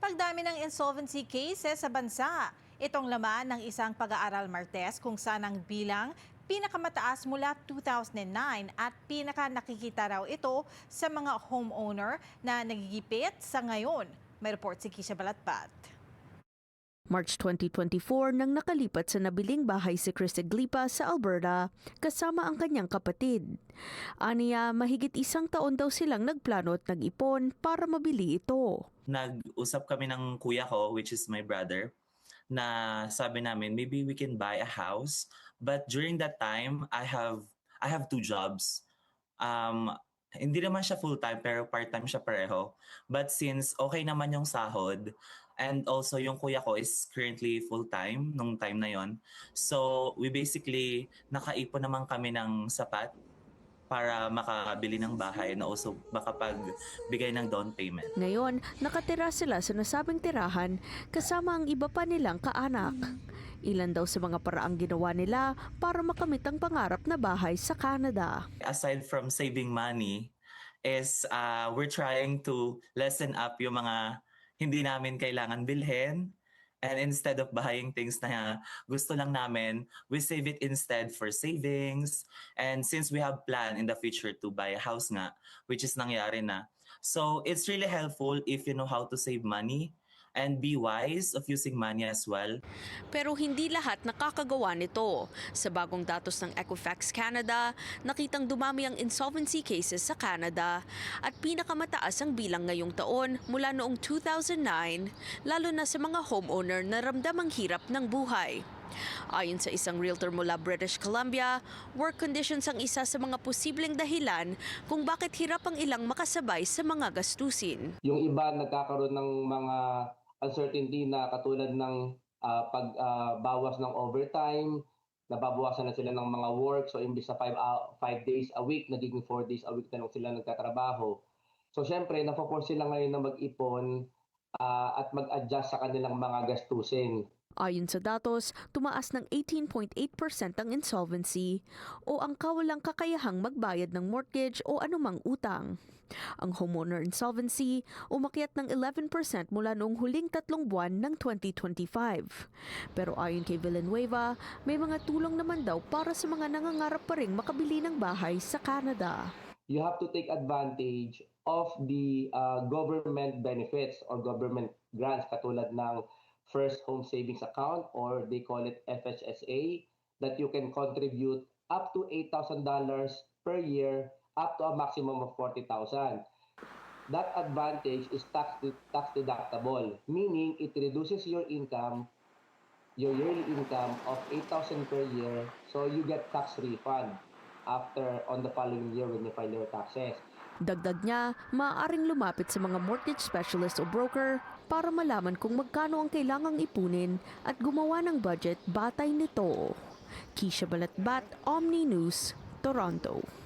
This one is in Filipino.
Pagdami ng insolvency cases sa bansa. Itong laman ng isang pag-aaral Martes kung saan ang bilang pinakamataas mula 2009 at pinaka nakikita raw ito sa mga homeowner na nagigipit sa ngayon. May report si Kisha Balatbat. March 2024 nang nakalipat sa nabiling bahay si Christy Glipa sa Alberta kasama ang kanyang kapatid. Aniya, mahigit isang taon daw silang nagplano at nag-ipon para mabili ito. Nag-usap kami ng kuya ko, which is my brother, na sabi namin maybe we can buy a house. But during that time, I have two jobs. Hindi naman siya full-time pero part-time siya pareho. But since okay naman yung sahod, and also yung kuya ko is currently full-time nung time na yon. So we basically nakaipon naman kami ng sapat para makabili ng bahay na also makapagbigay ng down payment. Ngayon, nakatira sila sa nasabing tirahan kasama ang iba pa nilang kaanak. Ilan daw sa mga paraang ginawa nila para makamit ang pangarap na bahay sa Canada. Aside from saving money, is we're trying to lessen up yung mga hindi namin kailangan bilhin. And instead of buying things na gusto lang namin, we save it instead for savings. And since we have plan in the future to buy a house nga, which is nangyari na. So it's really helpful if you know how to save money and be wise of using money as well. Pero hindi lahat nakakagawa nito. Sa bagong datos ng Equifax Canada, nakitang dumami ang insolvency cases sa Canada at pinakamataas ang bilang ngayong taon mula noong 2009, lalo na sa mga homeowner na ramdamang hirap ng buhay. Ayon sa isang realtor mula British Columbia, work conditions ang isa sa mga posibleng dahilan kung bakit hirap ang ilang makasabay sa mga gastusin. Yung iba nagkakaroon ng mga uncertainty na katulad ng pagbawas ng overtime, nababawasan na sila ng mga work. So imbis na 5 days a week, nagiging 4 days a week na lang sila nagtatrabaho. So syempre, napoforce sila ngayon na mag-ipon at mag-adjust sa kanilang mga gastusin. Ayon sa datos, tumaas ng 18.8% ang insolvency o ang kawalang kakayahang magbayad ng mortgage o anumang utang. Ang homeowner insolvency umakyat ng 11% mula noong huling 3 buwan ng 2025. Pero ayon kay Villanueva, may mga tulong naman daw para sa mga nangangarap pa ring makabili ng bahay sa Canada. You have to take advantage of the government benefits or government grants katulad ng First Home Savings Account, or they call it FHSA, that you can contribute up to $8,000 per year up to a maximum of $40,000. That advantage is tax deductible, meaning it reduces your income, your yearly income of $8,000 per year, so you get tax refund on the following year when you file your taxes. Dagdag niya, maaaring lumapit sa mga mortgage specialist o broker para malaman kung magkano ang kailangang ipunin at gumawa ng budget batay nito. Kisha Balatbat, Omni News, Toronto.